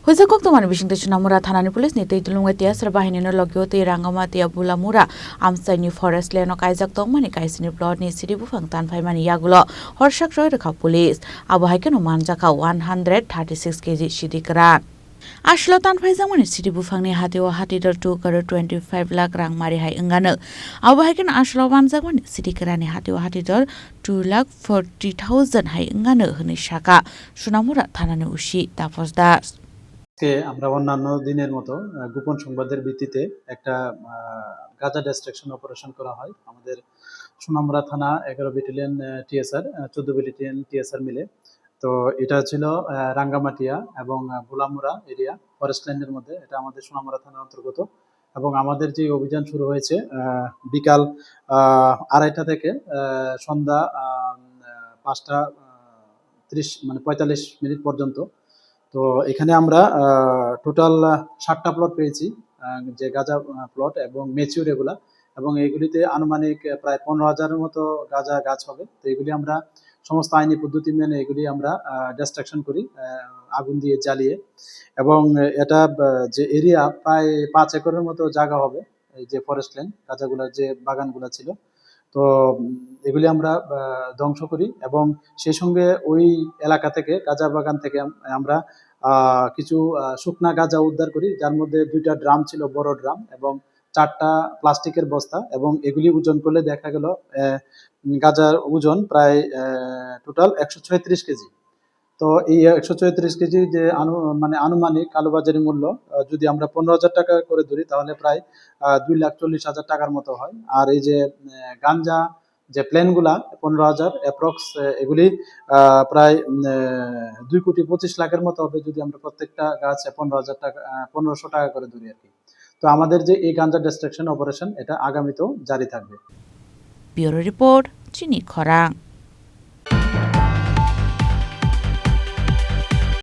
Hujakok to manibishing the Chunamura Thanani police ni te tulunga tia Sarbahini no Logio te Rangama tia Bulamura Amsa New Forest Leno Kaizak Tomani Kaisini plot ni City Bufang Tan Faimani Yagulo Horshak Roy the police Abu Hakan Manjaka 136 kg Shidikran Ashlotan Faizamani City Bufangni Hatio Hatidor 2.25 lakh rang mari hai engano Abu Hakan Ashlovan Zagwan City Karani Hatio Hatidor 2,40,000 hai engano Hunishaka Shunamura Thanani Ushi Tapos Das আমরা অন্যান্য দিনের মতো গোপন সংবাদের ভিত্তিতে একটা গাঁজা distraction operation করা হয় আমাদের সোনামুড়া থানা 11 ব্যাটালিয়ন টিএসআর 14 ব্যাটালিয়ন টিএসআর মিলে। তো এটা ছিল রাঙ্গামাটিয়া এবং বুলামুড়া এরিয়া ফরেস্ট ল্যান্ডের মধ্যে, এটা আমাদের সোনামুড়া থানার অন্তর্গত। এবং আমাদের যে অভিযান শুরু হয়েছে বিকাল 2:30 থেকে সন্ধ্যা 5:45 মিনিট পর্যন্ত। তো এখানে আমরা টোটাল 7টা প্লট পেয়েছি, যে গাঁজা প্লট এবং ম্যাচিউর এগুলা, এবং এগুলিতে আনুমানিক প্রায় 15,000-এর মতো গাঁজা গাছ হবে। তো এগুলি আমরা সমস্ত আইনি পদ্ধতি মেনে এগুলি আমরা ডিস্ট্রাকশন করি আগুন দিয়ে জ্বালিয়ে। এবং এটা যে এরিয়া প্রায় 5 একরের মতো জায়গা হবে, এই যে ফরেস্ট ল্যান্ড গাঁজাগুলোর যে বাগানগুলো ছিল। তো এগুলি আমরা ধ্বংস করি এবং সেই সঙ্গে ওই এলাকা থেকে গাঁজা বাগান থেকে আমরা কিছু শুকনা গাঁজা উদ্ধার করি, যার মধ্যে 2টা ড্রাম ছিল, বড় ড্রাম, এবং 4টা প্লাস্টিকের বস্তা। এবং এগুলি ওজন করলে দেখা গেল গাঁজার ওজন প্রায় টোটাল 136 কেজি। তো এই 134 কেজি যে আনুমানিক কালোবাজারি মূল্য যদি আমরা 15,000 টাকা করে ধরি, তাহলে প্রায় 2,40,000 টাকার মতো হয়। আর এই যে গাঞ্জা যে প্লেনগুলা 15,000 অ্যাপ্রক্স, এগুলি প্রায় 2,25,00,000-এর মতো হবে যদি আমরা প্রত্যেকটা গাছ 15,000 টাকা 1,500 টাকা করে ধরি আর কি। তো আমাদের যে এই গাঞ্জা ডিস্ট্রাকশন অপারেশন এটা আগামীতেও জারি থাকবে। ব্যুরো রিপোর্ট চিনি খরাং।